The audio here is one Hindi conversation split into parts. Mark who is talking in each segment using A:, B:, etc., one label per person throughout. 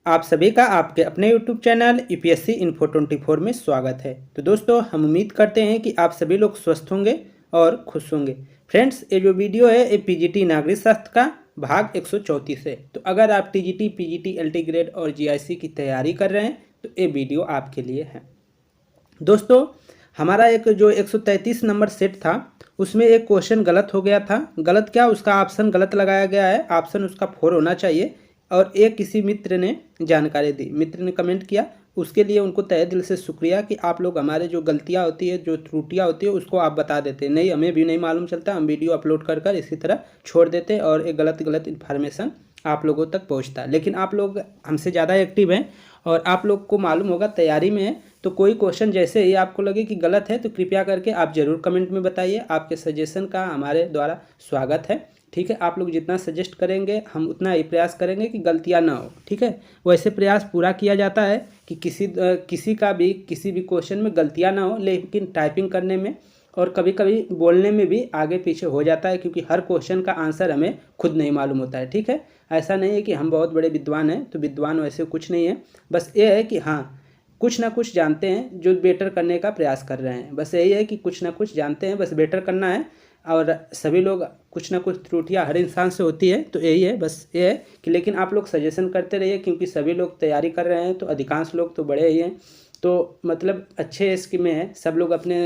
A: आप सभी का आपके अपने YouTube चैनल यूपीएससी इन्फो 24 में स्वागत है। तो दोस्तों, हम उम्मीद करते हैं कि आप सभी लोग स्वस्थ होंगे और खुश होंगे। फ्रेंड्स, ये जो वीडियो है ये पीजीटी नागरिक शास्त्र का भाग 134 है। तो अगर आप टीजीटी, पीजीटी, एलटी ग्रेड और जीआईसी की तैयारी कर रहे हैं तो ये वीडियो आपके लिए है। दोस्तों, हमारा एक जो 133 नंबर सेट था उसमें एक क्वेश्चन गलत हो गया था। गलत क्या, उसका ऑप्शन गलत लगाया गया है। ऑप्शन उसका 4 होना चाहिए। और एक किसी मित्र ने जानकारी दी, मित्र ने कमेंट किया, उसके लिए उनको तहे दिल से शुक्रिया कि आप लोग हमारे जो गलतियां होती है, जो त्रुटियां होती है, उसको आप बता देते हैं। नहीं, हमें भी नहीं मालूम चलता, हम वीडियो अपलोड कर कर इसी तरह छोड़ देते और एक गलत इन्फॉर्मेशन आप लोगों तक पहुंचता है। लेकिन आप लोग हमसे ज़्यादा एक्टिव हैं और आप लोग को मालूम होगा, तैयारी में है। तो कोई क्वेश्चन जैसे ही आपको लगे कि गलत है तो कृपया करके आप ज़रूर कमेंट में बताइए। आपके सजेशन का हमारे द्वारा स्वागत है। ठीक है, आप लोग जितना सजेस्ट करेंगे हम उतना ही प्रयास करेंगे कि गलतियां ना हो। ठीक है, वैसे प्रयास पूरा किया जाता है कि किसी का भी किसी भी क्वेश्चन में गलतियां ना हो, लेकिन टाइपिंग करने में और कभी कभी बोलने में भी आगे पीछे हो जाता है, क्योंकि हर क्वेश्चन का आंसर हमें खुद नहीं मालूम होता है। ठीक है, ऐसा नहीं है कि हम बहुत बड़े विद्वान हैं, तो विद्वान वैसे कुछ नहीं है। बस ये है कि हाँ, कुछ ना कुछ जानते हैं जो बेटर करने का प्रयास कर रहे हैं। बस यही है कि कुछ ना कुछ जानते हैं, बस बेटर करना है। और सभी लोग कुछ ना कुछ त्रुटियां हर इंसान से होती है, तो यही है, बस ये है कि लेकिन आप लोग सजेशन करते रहिए, क्योंकि सभी लोग तैयारी कर रहे हैं तो अधिकांश लोग तो बड़े ही हैं, तो मतलब अच्छे इसके में है। सब लोग अपने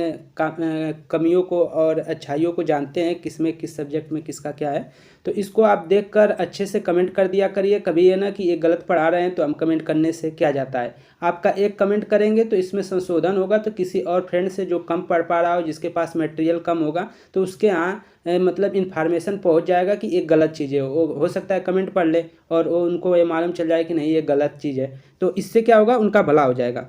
A: कमियों को और अच्छाइयों को जानते हैं, किस में किस सब्जेक्ट में किसका क्या है। तो इसको आप देखकर अच्छे से कमेंट कर दिया करिए। कभी ये ना कि ये गलत पढ़ा रहे हैं तो हम कमेंट करने से क्या जाता है। आपका एक कमेंट करेंगे तो इसमें संशोधन होगा, तो किसी और फ्रेंड से जो कम पढ़ पा रहा हो, जिसके पास मटेरियल कम होगा, तो उसके यहाँ मतलब इन्फॉर्मेशन पहुंच जाएगा कि ये गलत चीज़ है। वो हो सकता है कमेंट पढ़ ले और वो उनको ये मालूम चल जाए कि नहीं, ये गलत चीज़ है। तो इससे क्या होगा, उनका भला हो जाएगा।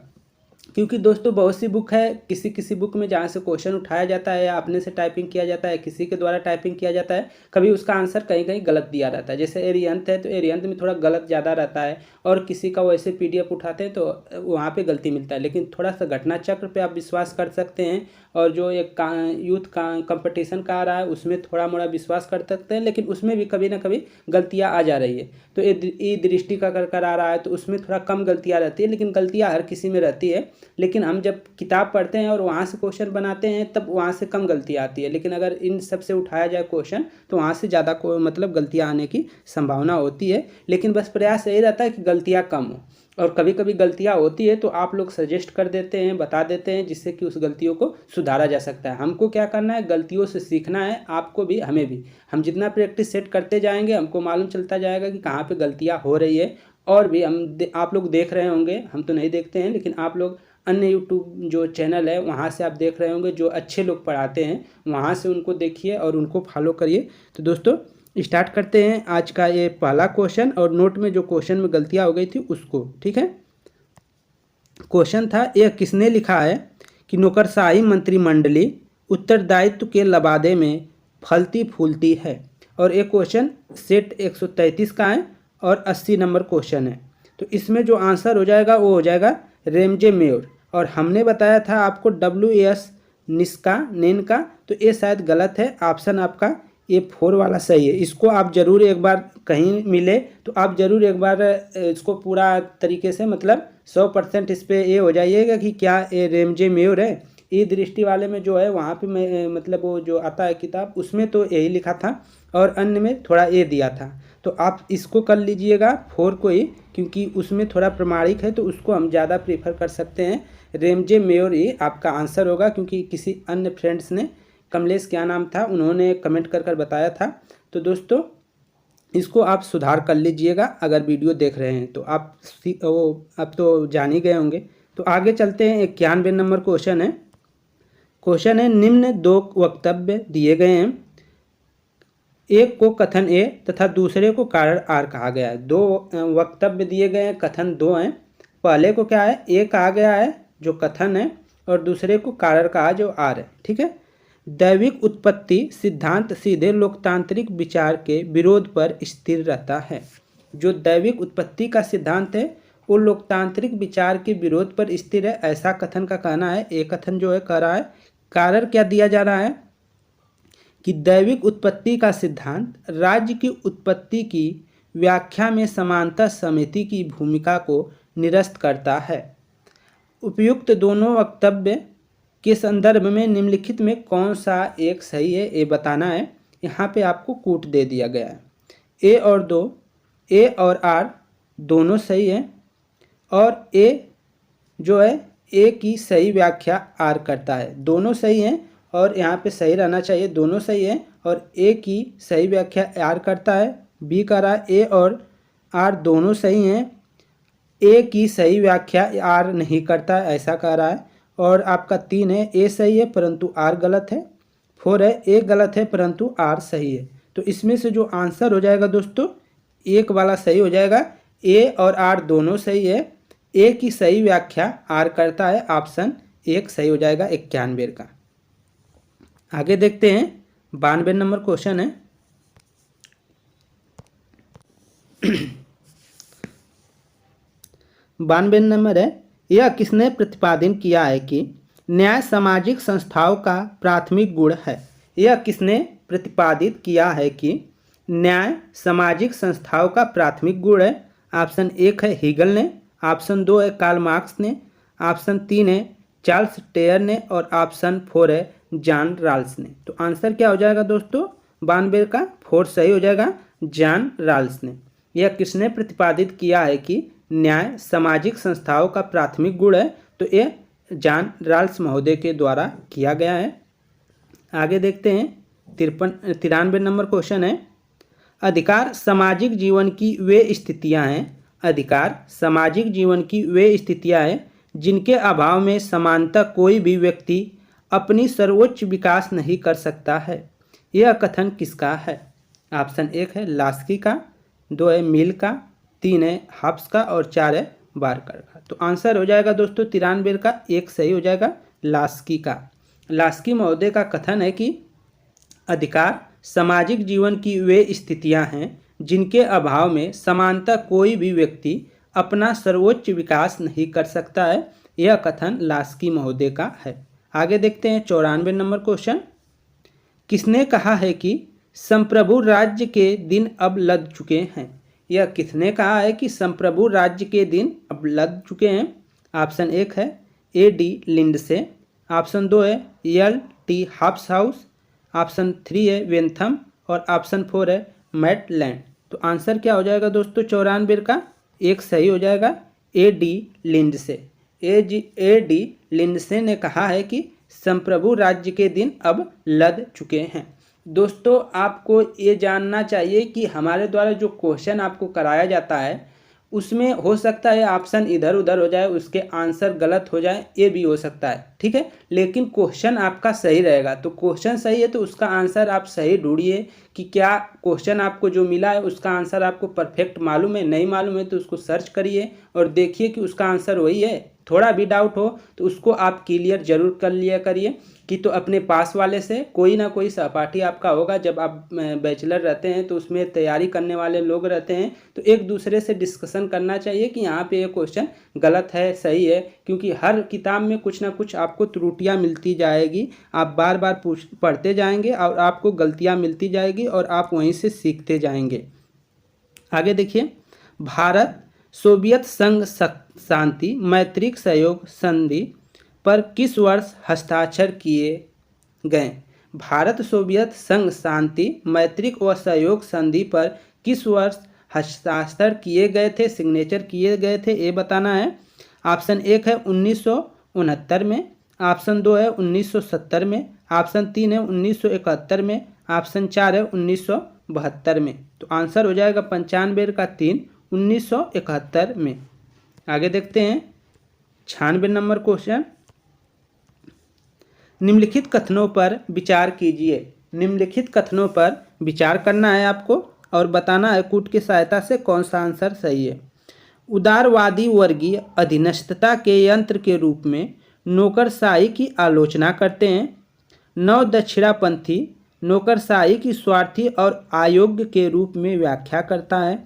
A: क्योंकि दोस्तों, बहुत सी बुक है, किसी किसी बुक में जहाँ से क्वेश्चन उठाया जाता है या अपने से टाइपिंग किया जाता है, किसी के द्वारा टाइपिंग किया जाता है, कभी उसका आंसर कहीं कहीं गलत दिया रहता है। जैसे एरियंत है तो एरियंत में थोड़ा गलत ज़्यादा रहता है, और किसी का वैसे पीडीएफ उठाते हैं तो वहाँ पे गलती मिलता है। लेकिन थोड़ा सा घटना चक्र पे आप विश्वास कर सकते हैं, और जो एक यूथ का कंपटीशन का आ रहा है उसमें थोड़ा मोड़ा विश्वास कर सकते हैं, लेकिन उसमें भी कभी ना कभी गलतियाँ आ जा रही है। तो ये दृष्टि का कर आ रहा है तो उसमें थोड़ा कम गलतियाँ रहती है, लेकिन गलतियाँ हर किसी में रहती है। लेकिन हम जब किताब पढ़ते हैं और वहाँ से क्वेश्चन बनाते हैं तब वहाँ से कम गलतियाँ आती है। लेकिन अगर इन सब से उठाया जाए क्वेश्चन तो वहाँ से ज़्यादा को मतलब गलतियाँ आने की संभावना होती है। लेकिन बस प्रयास यही रहता है कि गलतियाँ कम हो, और कभी कभी गलतियाँ होती है तो आप लोग सजेस्ट कर देते हैं, बता देते हैं, जिससे कि उस गलतियों को सुधारा जा सकता है। हमको क्या करना है, गलतियों से सीखना है, आपको भी हमें भी। हम जितना प्रैक्टिस सेट करते जाएंगे हमको मालूम चलता जाएगा कि कहाँ पे गलतियाँ हो रही है। और भी आप लोग देख रहे होंगे, हम तो नहीं देखते हैं, लेकिन आप लोग अन्य यूट्यूब जो चैनल है वहाँ से आप देख रहे होंगे, जो अच्छे लोग पढ़ाते हैं वहाँ से उनको देखिए और उनको फॉलो करिए। तो दोस्तों, स्टार्ट करते हैं आज का ये पहला क्वेश्चन, और नोट में जो क्वेश्चन में गलतियाँ हो गई थी उसको। ठीक है, क्वेश्चन था, यह किसने लिखा है कि नौकरशाही मंत्रिमंडली उत्तरदायित्व के लबादे में फलती फूलती है। और एक क्वेश्चन सेट 133 का है और 80 नंबर क्वेश्चन है। तो इसमें जो आंसर हो जाएगा वो हो जाएगा रेमजे मेयर। और हमने बताया था आपको WS निस्का नेन का, तो ये शायद गलत है। ऑप्शन आपका ये 4 वाला सही है। इसको आप ज़रूर एक बार कहीं मिले तो आप ज़रूर एक बार इसको पूरा तरीके से मतलब 100% इस पर ये हो जाइएगा कि क्या ये रेमजे मेयर है। ई दृष्टि वाले में जो है वहाँ पे मैं मतलब वो जो आता है किताब उसमें तो यही लिखा था, और अन्य में थोड़ा ये दिया था। तो आप इसको कर लीजिएगा 4 को ही, क्योंकि उसमें थोड़ा प्रमाणिक है तो उसको हम ज़्यादा प्रीफर कर सकते हैं। रेमजे मेयर ही आपका आंसर होगा, क्योंकि किसी अन्य फ्रेंड्स ने, कमलेश क्या नाम था, उन्होंने कमेंट कर बताया था। तो दोस्तों, इसको आप सुधार कर लीजिएगा। अगर वीडियो देख रहे हैं तो आप अब तो जान ही गए होंगे। तो आगे चलते हैं, 91 नंबर क्वेश्चन है। क्वेश्चन है, निम्न 2 वक्तव्य दिए गए हैं, एक को कथन ए तथा दूसरे को कारण आर कहा गया है। 2 वक्तव्य दिए गए हैं, कथन 2 हैं। पहले को क्या है, ए कहा गया है जो कथन है, और दूसरे को कारण कहा जो आर है। ठीक है, दैविक उत्पत्ति सिद्धांत सीधे लोकतांत्रिक विचार के विरोध पर स्थिर रहता है। जो दैविक उत्पत्ति का सिद्धांत है वो लोकतांत्रिक विचार के विरोध पर स्थिर है, ऐसा कथन का कहना है। ए कथन जो है कह रहा है, कारण क्या दिया जा रहा है कि दैविक उत्पत्ति का सिद्धांत राज्य की उत्पत्ति की व्याख्या में समानता समिति की भूमिका को निरस्त करता है। उपयुक्त दोनों वक्तव्य के संदर्भ में निम्नलिखित में कौन सा एक सही है ये बताना है। यहाँ पे आपको कूट दे दिया गया है। ए और आर दोनों सही है और ए जो है ए की सही व्याख्या आर करता है, दोनों सही हैं और यहाँ पे सही रहना चाहिए, दोनों सही है और ए की सही व्याख्या आर करता है। बी कह रहा है ए और आर दोनों सही हैं, ए की सही व्याख्या आर नहीं करता है, ऐसा कह रहा है। और आपका 3 है ए सही है परंतु आर गलत है। 4 है ए गलत है परंतु आर सही है। तो इसमें से जो आंसर हो जाएगा दोस्तों, एक वाला सही हो जाएगा। ए और आर दोनों सही है, ए की सही व्याख्या आर करता है, ऑप्शन 1 सही हो जाएगा 91 का। आगे देखते हैं 92 नंबर क्वेश्चन है। 92 नंबर है, यह किसने प्रतिपादन किया है कि न्याय सामाजिक संस्थाओं का प्राथमिक गुण है। यह किसने प्रतिपादित किया है कि न्याय सामाजिक संस्थाओं का प्राथमिक गुण है। ऑप्शन 1 है हीगल ने, ऑप्शन 2 है कार्ल मार्क्स ने, ऑप्शन 3 है चार्ल्स टेयर ने और ऑप्शन 4 है जॉन राल्स ने। तो आंसर क्या हो जाएगा दोस्तों, 92 का 4 सही हो जाएगा, जॉन राल्स ने। यह किसने प्रतिपादित किया है कि न्याय सामाजिक संस्थाओं का प्राथमिक गुण है, तो ये जॉन राल्स महोदय के द्वारा किया गया है। आगे देखते हैं 93 नंबर क्वेश्चन है, अधिकार सामाजिक जीवन की वे स्थितियां हैं। अधिकार सामाजिक जीवन की वे स्थितियां हैं जिनके अभाव में समानता कोई भी व्यक्ति अपनी सर्वोच्च विकास नहीं कर सकता है। यह कथन किसका है। ऑप्शन 1 है लास्की का, 2 है मिल का, 3 है हब्स का और 4 है बारकर का। तो आंसर हो जाएगा दोस्तों 93 का 1 सही हो जाएगा, लास्की का। लास्की महोदय का कथन है कि अधिकार सामाजिक जीवन की वे स्थितियां हैं जिनके अभाव में समानता कोई भी व्यक्ति अपना सर्वोच्च विकास नहीं कर सकता है। यह कथन लास्की महोदय का है। आगे देखते हैं 94 नंबर क्वेश्चन, किसने कहा है कि संप्रभु राज्य के दिन अब लद चुके हैं। यह किसने कहा है कि संप्रभु राज्य के दिन अब लद चुके हैं। ऑप्शन 1 है A.D. लिंडसे, ऑप्शन 2 है L.T. हॉब्सहाउस, ऑप्शन 3 है वेंथम और ऑप्शन 4 है मैटलैंड। तो आंसर क्या हो जाएगा दोस्तों 94 का 1 सही हो जाएगा, A.D. लिंडसे। A.D. लिंडसे ने कहा है कि संप्रभु राज्य के दिन अब लद चुके हैं। दोस्तों आपको ये जानना चाहिए कि हमारे द्वारा जो क्वेश्चन आपको कराया जाता है उसमें हो सकता है ऑप्शन इधर उधर हो जाए, उसके आंसर गलत हो जाए, ये भी हो सकता है, ठीक है। लेकिन क्वेश्चन आपका सही रहेगा, तो क्वेश्चन सही है तो उसका आंसर आप सही ढूंढिए कि क्या क्वेश्चन आपको जो मिला है उसका आंसर आपको परफेक्ट मालूम है। नहीं मालूम है तो उसको सर्च करिए और देखिए कि उसका आंसर वही है। थोड़ा भी डाउट हो तो उसको आप क्लियर जरूर कर लिया करिए कि तो अपने पास वाले से कोई ना कोई सहपाठी आपका होगा। जब आप बैचलर रहते हैं तो उसमें तैयारी करने वाले लोग रहते हैं, तो एक दूसरे से डिस्कशन करना चाहिए कि यहाँ पे ये क्वेश्चन गलत है सही है, क्योंकि हर किताब में कुछ ना कुछ आपको त्रुटियाँ मिलती जाएगी। आप बार बार पढ़ते जाएंगे और आपको गलतियाँ मिलती जाएगी और आप वहीं से सीखते जाएंगे। आगे देखिए, भारत सोवियत संघ शांति मैत्रिक सहयोग संधि पर किस वर्ष हस्ताक्षर किए गए। भारत सोवियत संघ शांति मैत्रिक व सहयोग संधि पर किस वर्ष हस्ताक्षर किए गए थे, सिग्नेचर किए गए थे, ये बताना है। ऑप्शन 1 है 1969 में, ऑप्शन 2 है 1970 में, ऑप्शन 3 है 1971 में, ऑप्शन 4 है 1972 में। तो आंसर हो जाएगा 95 का 3 1971 में। आगे देखते हैं 96 नंबर क्वेश्चन, निम्नलिखित कथनों पर विचार कीजिए। निम्नलिखित कथनों पर विचार करना है आपको और बताना है कूट की सहायता से कौन सा आंसर सही है। उदारवादी वर्गीय अधीनस्थता के यंत्र के रूप में नौकरशाही की आलोचना करते हैं। नव दक्षिणापंथी नौकरशाही की स्वार्थी और अयोग्य के रूप में व्याख्या करता है।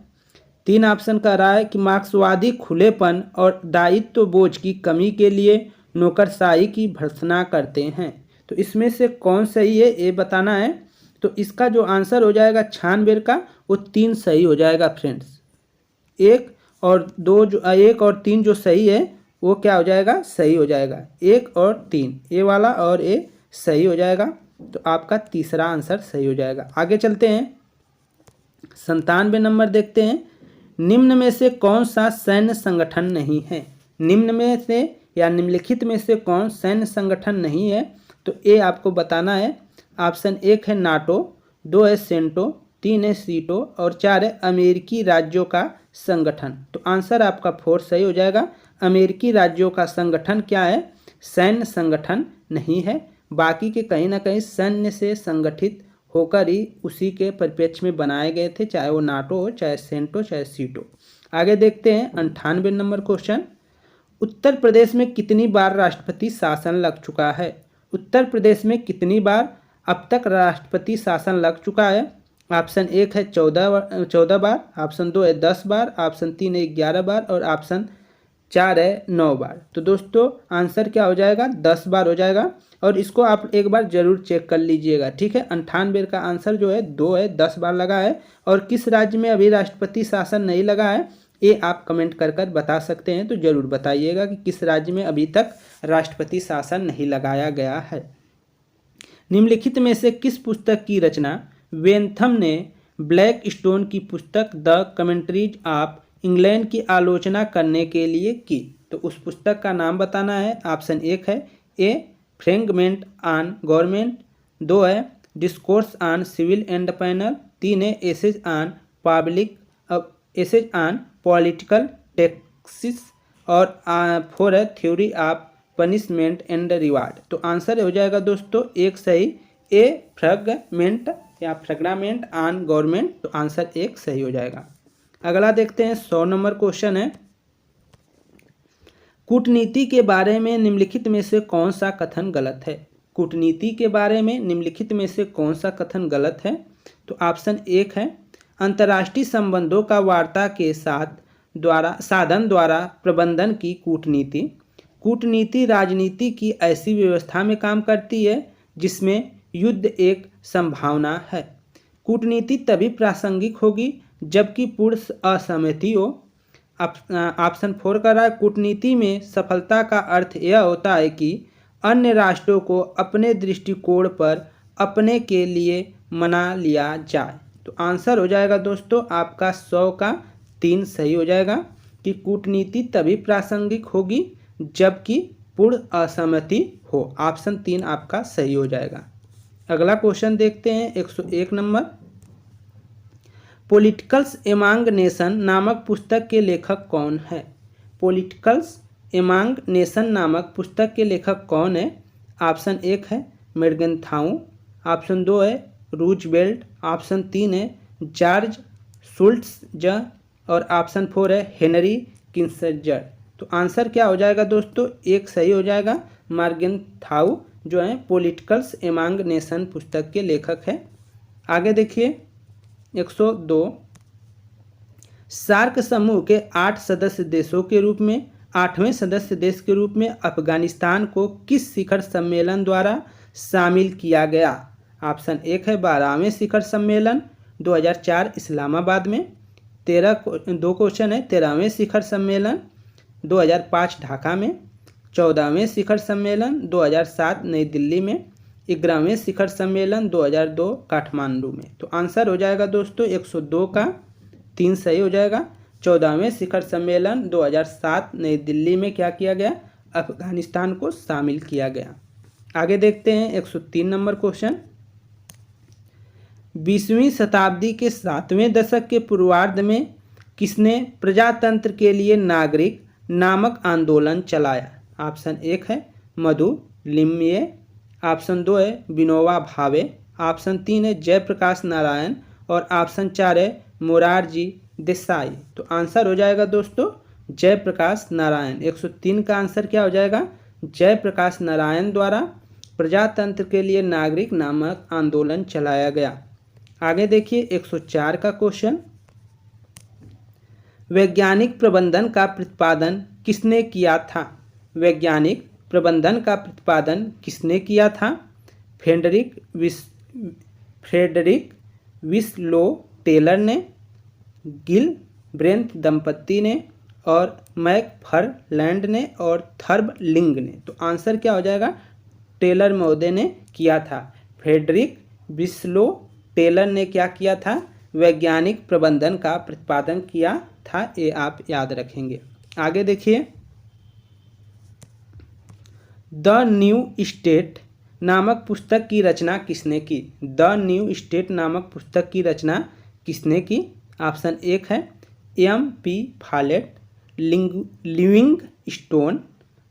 A: 3 ऑप्शन कह रहा है कि मार्क्सवादी खुलेपन और दायित्व बोझ की कमी के लिए नौकरशाही की भर्त्सना करते हैं। तो इसमें से कौन सही है ये बताना है। तो इसका जो आंसर हो जाएगा 96 का वो 3 सही हो जाएगा फ्रेंड्स। 1 और 2 जो 1 और 3 जो सही है वो क्या हो जाएगा, सही हो जाएगा। 1 और 3 ए वाला और ए सही हो जाएगा, तो आपका तीसरा आंसर सही हो जाएगा। आगे चलते हैं, 97 नंबर देखते हैं। निम्न में से कौन सा सैन्य संगठन नहीं है? निम्न में से या निम्नलिखित में से कौन सैन्य संगठन नहीं है? तो ए आपको बताना है। ऑप्शन 1 है नाटो, 2 है सेंटो, 3 है सीटो और 4 है अमेरिकी राज्यों का संगठन। तो आंसर आपका 4 सही हो जाएगा। अमेरिकी राज्यों का संगठन क्या है, सैन्य संगठन नहीं है। बाकी के कहीं ना कहीं सैन्य से संगठित होकर ही उसी के परिप्रेक्ष्य में बनाए गए थे, चाहे वो नाटो हो, चाहे सेंटो, चाहे सीटो। आगे देखते हैं 98 नंबर क्वेश्चन। उत्तर प्रदेश में कितनी बार राष्ट्रपति शासन लग चुका है? उत्तर प्रदेश में कितनी बार अब तक राष्ट्रपति शासन लग चुका है? ऑप्शन 1 है 14 बार, ऑप्शन 2 है 10 बार, ऑप्शन 3 है 11 बार और ऑप्शन 4 है 9 बार। तो दोस्तों आंसर क्या हो जाएगा, 10 बार हो जाएगा। और इसको आप एक बार जरूर चेक कर लीजिएगा, ठीक है। 98 का आंसर जो है 2 है, 10 बार लगा है। और किस राज्य में अभी राष्ट्रपति शासन नहीं लगा है ये आप कमेंट कर कर बता सकते हैं, तो जरूर बताइएगा कि किस राज्य में अभी तक राष्ट्रपति शासन नहीं लगाया गया है। निम्नलिखित में से किस पुस्तक की रचना वेंथम ने ब्लैक स्टोन की पुस्तक द कमेंट्रीज ऑफ इंग्लैंड की आलोचना करने के लिए की? तो उस पुस्तक का नाम बताना है। ऑप्शन 1 है ए फ्रेगमेंट ऑन गवर्नमेंट, 2 है discourse on civil and penal, 3 है essays on public essays on political tactics और 4 है theory of punishment and reward. तो आंसर हो जाएगा दोस्तों 1 सही, ए फ्रेगमेंट या फ्रेगमेंट ऑन गवर्नमेंट। तो आंसर 1 सही हो जाएगा। अगला देखते हैं 100 नंबर क्वेश्चन है। कूटनीति के बारे में निम्नलिखित में से कौन सा कथन गलत है? कूटनीति के बारे में निम्नलिखित में से कौन सा कथन गलत है? तो ऑप्शन 1 है अंतर्राष्ट्रीय संबंधों का वार्ता के साधन द्वारा प्रबंधन की कूटनीति। कूटनीति राजनीति की ऐसी व्यवस्था में काम करती है जिसमें युद्ध एक संभावना है। कूटनीति तभी प्रासंगिक होगी जबकि पूर्ण असहमति हो। ऑप्शन 4 का रहा है कूटनीति में सफलता का अर्थ यह होता है कि अन्य राष्ट्रों को अपने दृष्टिकोण पर अपने के लिए मना लिया जाए। तो आंसर हो जाएगा दोस्तों आपका 100 का 3 सही हो जाएगा कि कूटनीति तभी प्रासंगिक होगी जबकि पूर्ण असहमति हो। ऑप्शन 3 आपका सही हो जाएगा। अगला क्वेश्चन देखते हैं 101 नंबर। पॉलिटिकल्स एमांग नेशन नामक पुस्तक के लेखक कौन है? पॉलिटिकल्स एमांग नेशन नामक पुस्तक के लेखक कौन है? ऑप्शन 1 है मेर्गेनथाउ, ऑप्शन 2 है रूजवेल्ट, ऑप्शन 3 है जॉर्ज शुल्ट्ज और ऑप्शन 4 है हेनरी किसिंजर। तो आंसर क्या हो जाएगा दोस्तों 1 सही हो जाएगा। मेर्गेनथाउ जो है पॉलिटिकल्स एमांग नेशन पुस्तक के लेखक है। आगे देखिए 102। सार्क समूह के 8 सदस्य देशों के रूप में 8वें सदस्य देश के रूप में अफगानिस्तान को किस शिखर सम्मेलन द्वारा शामिल किया गया? ऑप्शन 1 है 12वें शिखर सम्मेलन 2004 इस्लामाबाद में, 2 क्वेश्चन है 13वें शिखर सम्मेलन 2005 ढाका में, 14वें शिखर सम्मेलन 2007 नई दिल्ली में, 11वें शिखर सम्मेलन 2002 काठमांडू में। तो आंसर हो जाएगा दोस्तों 102 का 3 सही हो जाएगा। 14वें शिखर सम्मेलन 2007 नई दिल्ली में क्या किया गया? अफगानिस्तान को शामिल किया गया। आगे देखते हैं 103 नंबर क्वेश्चन। 20वीं शताब्दी के 7वें दशक के पूर्वार्ध में किसने प्रजातंत्र के लिए नागरिक नामक आंदोलन चलाया? ऑप्शन 1 है मधु लिम्ये, ऑप्शन 2 है विनोबा भावे, ऑप्शन 3 है जयप्रकाश नारायण और ऑप्शन 4 है मोरारजी देसाई। तो आंसर हो जाएगा दोस्तों जयप्रकाश नारायण। 103 का आंसर क्या हो जाएगा? जयप्रकाश नारायण द्वारा प्रजातंत्र के लिए नागरिक नामक आंदोलन चलाया गया। आगे देखिए 104 का क्वेश्चन। वैज्ञानिक प्रबंधन का प्रतिपादन किसने किया था? वैज्ञानिक प्रबंधन का प्रतिपादन किसने किया था? फ्रेडरिक विस्लो टेलर ने, गिल ब्रेंथ दंपत्ति ने, और मैकफरलैंड ने और थर्बलिंग ने। तो आंसर क्या हो जाएगा? टेलर महोदय ने किया था। फ्रेडरिक विस्लो टेलर ने क्या किया था? वैज्ञानिक प्रबंधन का प्रतिपादन किया था। ये आप याद रखेंगे। आगे देखिए, द न्यू स्टेट नामक पुस्तक की रचना किसने की? द न्यू स्टेट नामक पुस्तक की रचना किसने की? ऑप्शन 1 है M.P. Follett, Livingstone,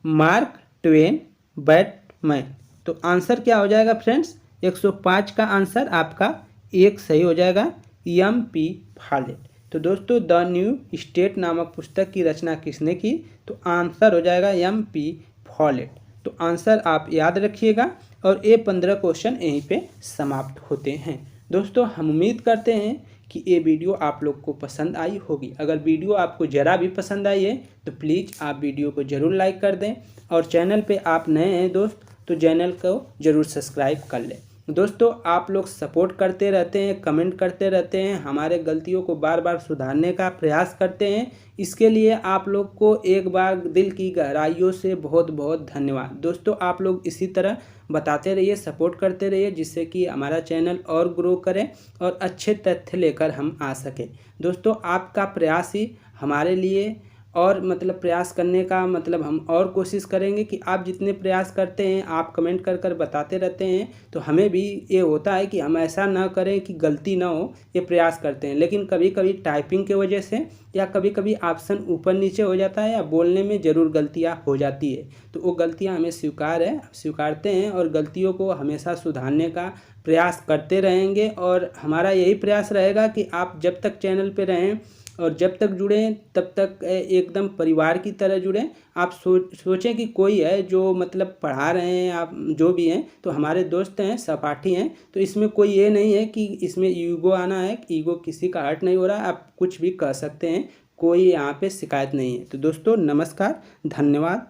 A: Mark Twain, Batman. तो आंसर क्या हो जाएगा फ्रेंड्स? 105 का आंसर आपका 1 सही हो जाएगा, M.P. फॉलेट। तो दोस्तों, द न्यू स्टेट नामक पुस्तक की रचना किसने की? तो आंसर हो जाएगा M.P. फॉलेट। तो आंसर आप याद रखिएगा और ये 15 क्वेश्चन यहीं पे समाप्त होते हैं। दोस्तों, हम उम्मीद करते हैं कि ये वीडियो आप लोग को पसंद आई होगी। अगर वीडियो आपको ज़रा भी पसंद आई है तो प्लीज़ आप वीडियो को ज़रूर लाइक कर दें, और चैनल पे आप नए हैं दोस्त तो चैनल को ज़रूर सब्सक्राइब कर लें। दोस्तों, आप लोग सपोर्ट करते रहते हैं, कमेंट करते रहते हैं, हमारे गलतियों को बार बार सुधारने का प्रयास करते हैं। इसके लिए आप लोग को एक बार दिल की गहराइयों से बहुत बहुत धन्यवाद। दोस्तों, आप लोग इसी तरह बताते रहिए, सपोर्ट करते रहिए, जिससे कि हमारा चैनल और ग्रो करे और अच्छे तथ्य लेकर हम आ सकें। दोस्तों, आपका प्रयास ही हमारे लिए और प्रयास करने का हम और कोशिश करेंगे कि आप जितने प्रयास करते हैं, आप कमेंट कर कर बताते रहते हैं, तो हमें भी ये होता है कि हम ऐसा ना करें कि गलती ना हो, ये प्रयास करते हैं। लेकिन कभी कभी टाइपिंग की वजह से या कभी कभी ऑप्शन ऊपर नीचे हो जाता है या बोलने में ज़रूर गलतियाँ हो जाती है, तो वो गलतियाँ हमें स्वीकारते हैं और गलतियों को हमेशा सुधारने का प्रयास करते रहेंगे। और हमारा यही प्रयास रहेगा कि आप जब तक चैनल पे रहें और जब तक जुड़ें तब तक एकदम परिवार की तरह जुड़ें। आप सोचें कि कोई है जो पढ़ा रहे हैं, आप जो भी हैं तो हमारे दोस्त हैं, सहपाठी हैं, तो इसमें कोई ये नहीं है कि इसमें ईगो आना है। ईगो किसी का हर्ट नहीं हो रहा है, आप कुछ भी कह सकते हैं, कोई यहाँ पे शिकायत नहीं है। तो दोस्तों, नमस्कार, धन्यवाद।